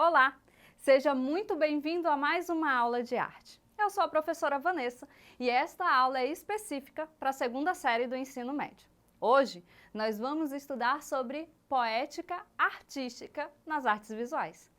Olá! Seja muito bem-vindo a mais uma aula de arte. Eu sou a professora Vanessa e esta aula é específica para a segunda série do ensino médio. Hoje, nós vamos estudar sobre poética artística nas artes visuais.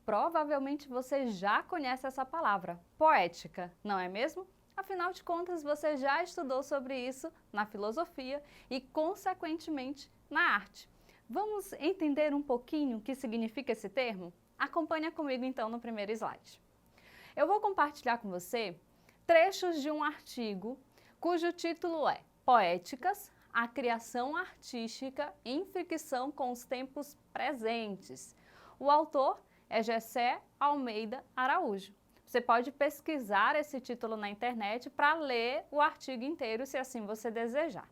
Provavelmente você já conhece essa palavra, poética, não é mesmo? Afinal de contas, você já estudou sobre isso na filosofia e, consequentemente, na arte. Vamos entender um pouquinho o que significa esse termo? Acompanha comigo então no primeiro slide. Eu vou compartilhar com você trechos de um artigo cujo título é Poéticas, a criação artística em ficção com os tempos presentes. O autor é Gessé Almeida Araújo. Você pode pesquisar esse título na internet para ler o artigo inteiro, se assim você desejar.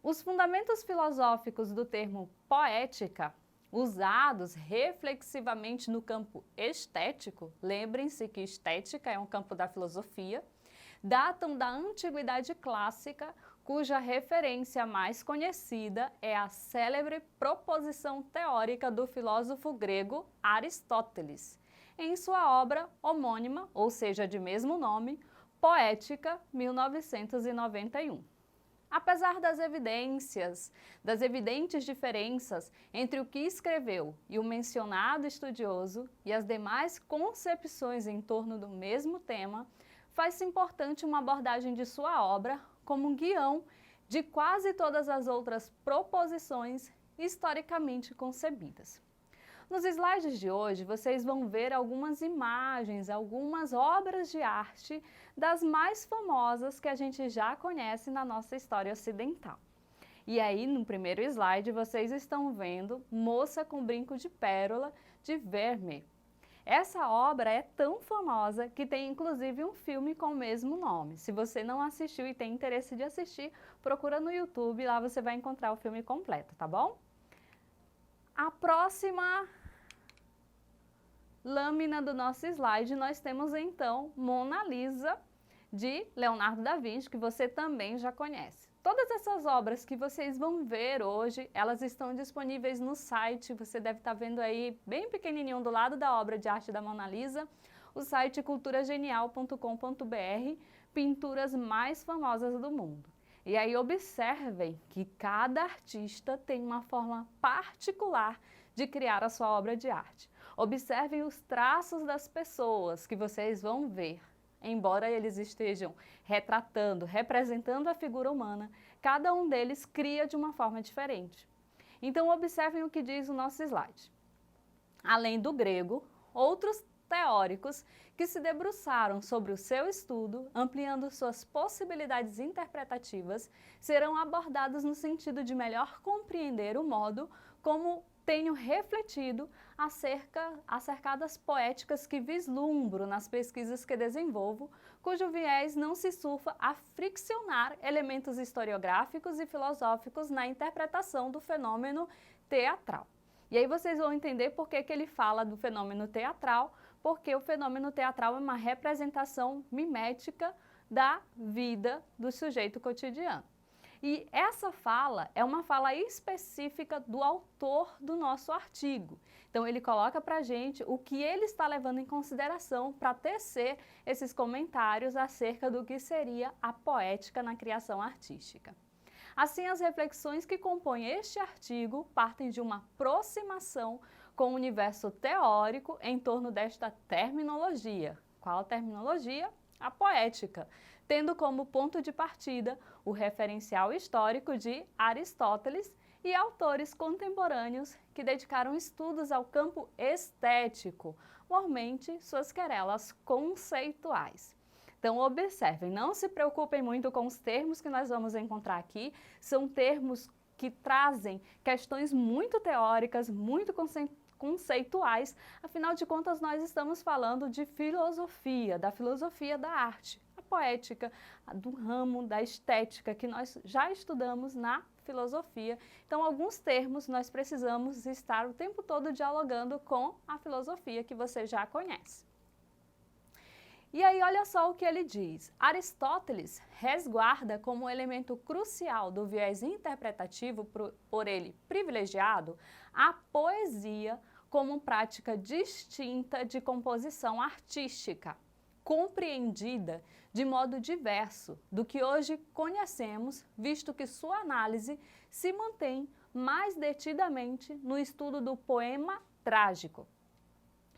Os fundamentos filosóficos do termo poética, usados reflexivamente no campo estético, lembrem-se que estética é um campo da filosofia, datam da antiguidade clássica, cuja referência mais conhecida é a célebre proposição teórica do filósofo grego Aristóteles, em sua obra homônima, ou seja, de mesmo nome, Poética, 1991. Apesar das evidentes diferenças entre o que escreveu e o mencionado estudioso e as demais concepções em torno do mesmo tema, faz-se importante uma abordagem de sua obra como um guião de quase todas as outras proposições historicamente concebidas. Nos slides de hoje, vocês vão ver algumas imagens, algumas obras de arte das mais famosas que a gente já conhece na nossa história ocidental. E aí, no primeiro slide, vocês estão vendo Moça com Brinco de Pérola, de Vermeer. Essa obra é tão famosa que tem inclusive um filme com o mesmo nome. Se você não assistiu e tem interesse de assistir, procura no YouTube, lá você vai encontrar o filme completo, tá bom? A próxima lâmina do nosso slide, nós temos então Mona Lisa, de Leonardo da Vinci, que você também já conhece. Todas essas obras que vocês vão ver hoje, elas estão disponíveis no site, você deve estar vendo aí bem pequenininho do lado da obra de arte da Mona Lisa, o site culturagenial.com.br, pinturas mais famosas do mundo. E aí observem que cada artista tem uma forma particular de criar a sua obra de arte. Observem os traços das pessoas que vocês vão ver. Embora eles estejam retratando, representando a figura humana, cada um deles cria de uma forma diferente. Então observem o que diz o nosso slide. Além do grego, outros teóricos que se debruçaram sobre o seu estudo, ampliando suas possibilidades interpretativas, serão abordados no sentido de melhor compreender o modo como tenho refletido acerca das poéticas que vislumbro nas pesquisas que desenvolvo, cujo viés não se surfa a friccionar elementos historiográficos e filosóficos na interpretação do fenômeno teatral. E aí vocês vão entender por que ele fala do fenômeno teatral, porque o fenômeno teatral é uma representação mimética da vida do sujeito cotidiano. E essa fala é uma fala específica do autor do nosso artigo. Então ele coloca para a gente o que ele está levando em consideração para tecer esses comentários acerca do que seria a poética na criação artística. Assim, as reflexões que compõem este artigo partem de uma aproximação com o universo teórico em torno desta terminologia. Qual a terminologia? A poética, tendo como ponto de partida o referencial histórico de Aristóteles e autores contemporâneos que dedicaram estudos ao campo estético, mormente suas querelas conceituais. Então observem, não se preocupem muito com os termos que nós vamos encontrar aqui, são termos que trazem questões muito teóricas, muito conceituais, afinal de contas nós estamos falando de filosofia, da filosofia da arte, a poética, do ramo da estética que nós já estudamos na filosofia. Então alguns termos nós precisamos estar o tempo todo dialogando com a filosofia que você já conhece. E aí olha só o que ele diz, Aristóteles resguarda como elemento crucial do viés interpretativo por ele privilegiado a poesia como prática distinta de composição artística, compreendida de modo diverso do que hoje conhecemos, visto que sua análise se mantém mais detidamente no estudo do poema trágico,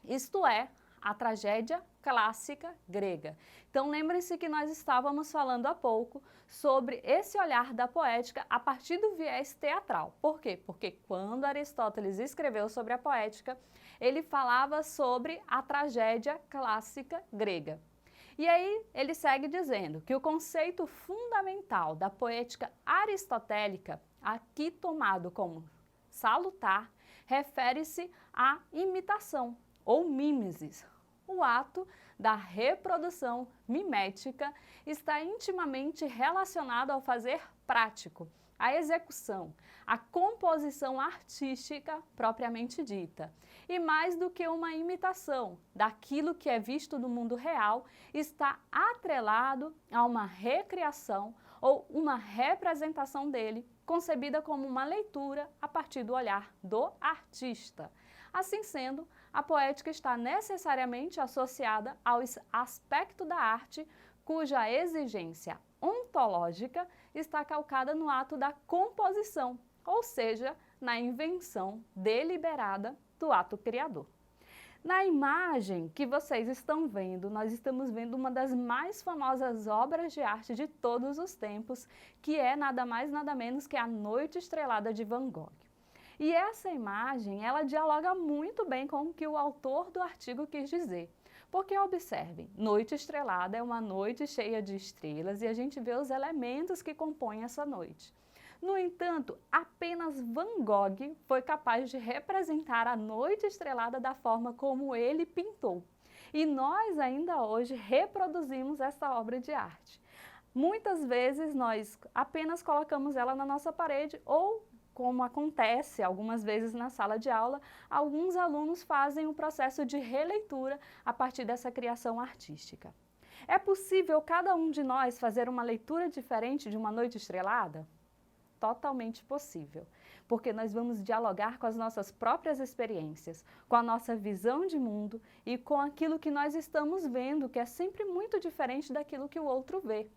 isto é, a tragédia clássica grega. Então lembrem-se que nós estávamos falando há pouco sobre esse olhar da poética a partir do viés teatral. Por quê? Porque quando Aristóteles escreveu sobre a poética, ele falava sobre a tragédia clássica grega. E aí ele segue dizendo que o conceito fundamental da poética aristotélica, aqui tomado como salutar, refere-se à imitação, ou mimesis. O ato da reprodução mimética está intimamente relacionado ao fazer prático, à execução, à composição artística propriamente dita. E mais do que uma imitação daquilo que é visto no mundo real, está atrelado a uma recriação ou uma representação dele, concebida como uma leitura a partir do olhar do artista. Assim sendo, a poética está necessariamente associada ao aspecto da arte cuja exigência ontológica está calcada no ato da composição, ou seja, na invenção deliberada do ato criador. Na imagem que vocês estão vendo, nós estamos vendo uma das mais famosas obras de arte de todos os tempos, que é nada mais nada menos que A Noite Estrelada de Van Gogh. E essa imagem, ela dialoga muito bem com o que o autor do artigo quis dizer. Porque observem, noite estrelada é uma noite cheia de estrelas e a gente vê os elementos que compõem essa noite. No entanto, apenas Van Gogh foi capaz de representar a noite estrelada da forma como ele pintou. E nós ainda hoje reproduzimos essa obra de arte. Muitas vezes nós apenas colocamos ela na nossa parede ou, como acontece algumas vezes na sala de aula, alguns alunos fazem o processo de releitura a partir dessa criação artística. É possível cada um de nós fazer uma leitura diferente de uma noite estrelada? Totalmente possível, porque nós vamos dialogar com as nossas próprias experiências, com a nossa visão de mundo e com aquilo que nós estamos vendo, que é sempre muito diferente daquilo que o outro vê.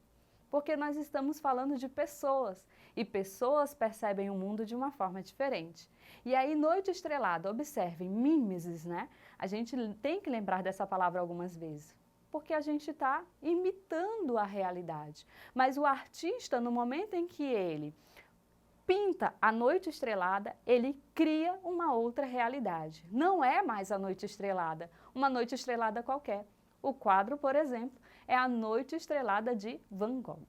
Porque nós estamos falando de pessoas, e pessoas percebem o mundo de uma forma diferente. E aí, noite estrelada, observem, mimesis, né? A gente tem que lembrar dessa palavra algumas vezes, porque a gente está imitando a realidade. Mas o artista, no momento em que ele pinta a noite estrelada, ele cria uma outra realidade. Não é mais a noite estrelada, uma noite estrelada qualquer. O quadro, por exemplo, é A Noite Estrelada de Van Gogh.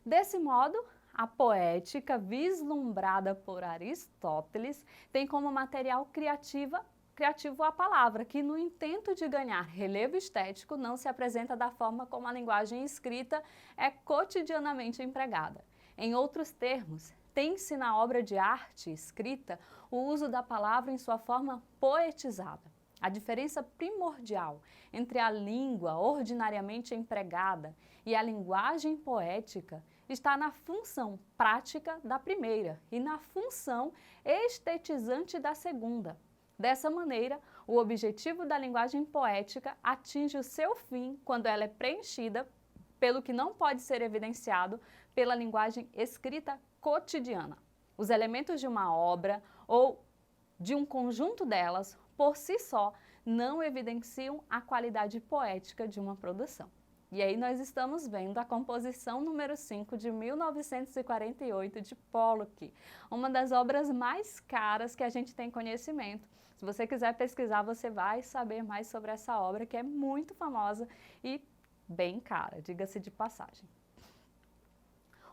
Desse modo, a poética vislumbrada por Aristóteles tem como material criativo a palavra, que no intento de ganhar relevo estético não se apresenta da forma como a linguagem escrita é cotidianamente empregada. Em outros termos, tem-se na obra de arte escrita o uso da palavra em sua forma poetizada. A diferença primordial entre a língua ordinariamente empregada e a linguagem poética está na função prática da primeira e na função estetizante da segunda. Dessa maneira, o objetivo da linguagem poética atinge o seu fim quando ela é preenchida pelo que não pode ser evidenciado pela linguagem escrita cotidiana. Os elementos de uma obra ou de um conjunto delas, por si só, não evidenciam a qualidade poética de uma produção. E aí nós estamos vendo a composição número 5 de 1948 de Pollock, uma das obras mais caras que a gente tem conhecimento. Se você quiser pesquisar, você vai saber mais sobre essa obra, que é muito famosa e bem cara, diga-se de passagem.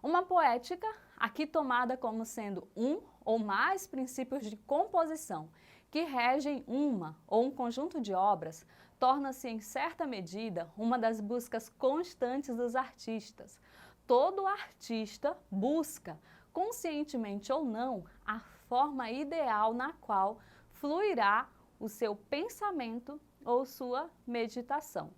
Uma poética, aqui tomada como sendo um ou mais princípios de composição que regem uma ou um conjunto de obras, torna-se em certa medida uma das buscas constantes dos artistas. Todo artista busca, conscientemente ou não, a forma ideal na qual fluirá o seu pensamento ou sua meditação.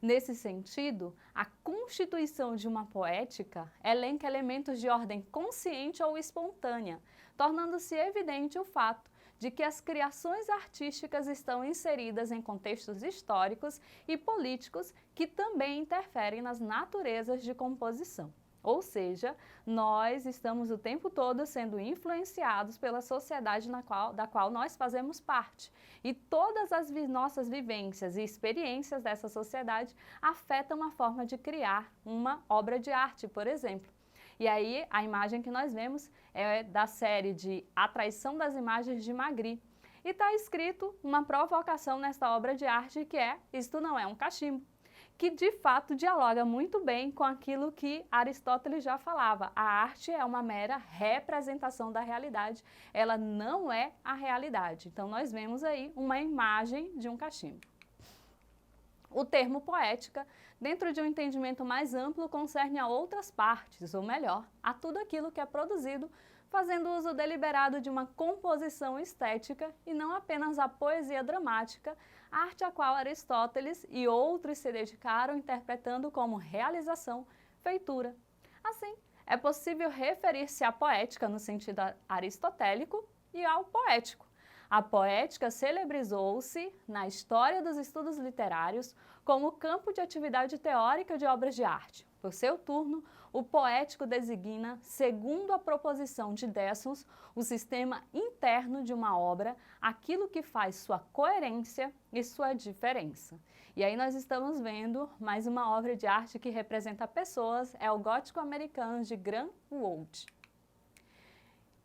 Nesse sentido, a constituição de uma poética elenca elementos de ordem consciente ou espontânea, tornando-se evidente o fato de que as criações artísticas estão inseridas em contextos históricos e políticos que também interferem nas naturezas de composição. Ou seja, nós estamos o tempo todo sendo influenciados pela sociedade da qual nós fazemos parte. E todas as nossas vivências e experiências dessa sociedade afetam a forma de criar uma obra de arte, por exemplo. E aí, a imagem que nós vemos é da série de A Traição das Imagens de Magritte. E está escrito uma provocação nesta obra de arte que é: isto não é um cachimbo, que de fato dialoga muito bem com aquilo que Aristóteles já falava. A arte é uma mera representação da realidade, ela não é a realidade. Então nós vemos aí uma imagem de um cachimbo. O termo poética, dentro de um entendimento mais amplo, concerne a outras partes, ou melhor, a tudo aquilo que é produzido fazendo uso deliberado de uma composição estética e não apenas a poesia dramática, arte a qual Aristóteles e outros se dedicaram interpretando como realização, feitura. Assim, é possível referir-se à poética no sentido aristotélico e ao poético. A poética celebrizou-se na história dos estudos literários como campo de atividade teórica de obras de arte. Por seu turno, o poético designa, segundo a proposição de Dessons, o sistema interno de uma obra, aquilo que faz sua coerência e sua diferença. E aí nós estamos vendo mais uma obra de arte que representa pessoas, é o Gótico Americano de Grunwald.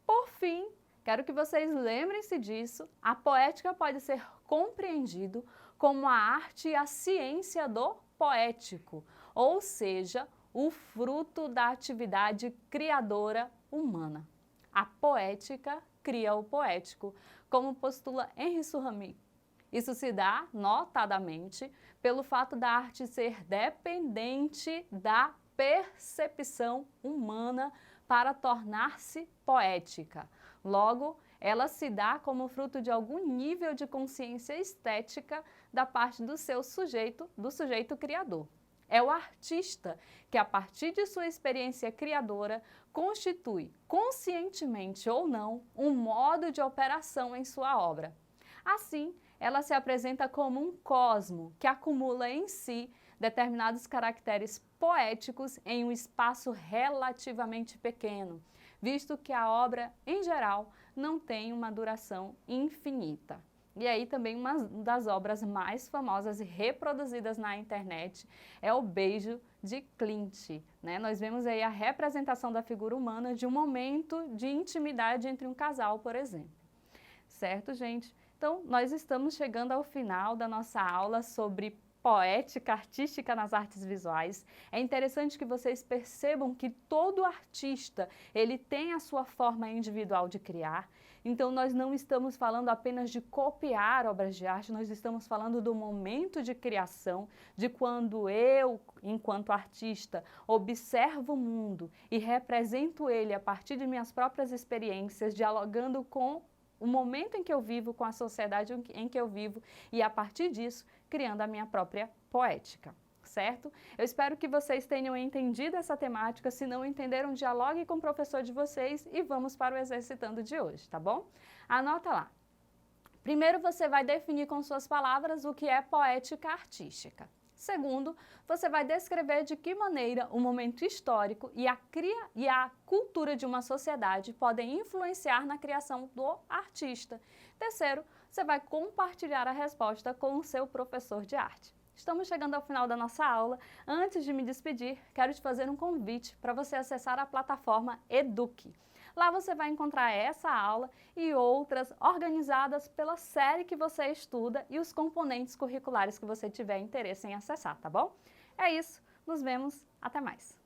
Por fim, quero que vocês lembrem-se disso, a poética pode ser compreendido como a arte e a ciência do poético, ou seja, o fruto da atividade criadora humana. A poética cria o poético, como postula Henri Surrami. Isso se dá, notadamente, pelo fato da arte ser dependente da percepção humana para tornar-se poética. Logo, ela se dá como fruto de algum nível de consciência estética da parte do sujeito criador. É o artista que, a partir de sua experiência criadora, constitui, conscientemente ou não, um modo de operação em sua obra. Assim, ela se apresenta como um cosmo que acumula em si determinados caracteres poéticos em um espaço relativamente pequeno, visto que a obra, em geral, não tem uma duração infinita. E aí também uma das obras mais famosas e reproduzidas na internet é o Beijo de Klimt, né? Nós vemos aí a representação da figura humana de um momento de intimidade entre um casal, por exemplo. Certo, gente? Então, nós estamos chegando ao final da nossa aula sobre poética artística nas artes visuais. É interessante que vocês percebam que todo artista, ele tem a sua forma individual de criar. Então, nós não estamos falando apenas de copiar obras de arte, nós estamos falando do momento de criação, de quando eu, enquanto artista, observo o mundo e represento ele a partir de minhas próprias experiências, dialogando com o momento em que eu vivo, com a sociedade em que eu vivo e, a partir disso, criando a minha própria poética, certo? Eu espero que vocês tenham entendido essa temática. Se não entenderam, dialogue com o professor de vocês e vamos para o Exercitando de hoje, tá bom? Anota lá. Primeiro, você vai definir com suas palavras o que é poética artística. Segundo, você vai descrever de que maneira o momento histórico e a cultura de uma sociedade podem influenciar na criação do artista. Terceiro, você vai compartilhar a resposta com o seu professor de arte. Estamos chegando ao final da nossa aula. Antes de me despedir, quero te fazer um convite para você acessar a plataforma Eduque. Lá você vai encontrar essa aula e outras organizadas pela série que você estuda e os componentes curriculares que você tiver interesse em acessar, tá bom? É isso, nos vemos, até mais!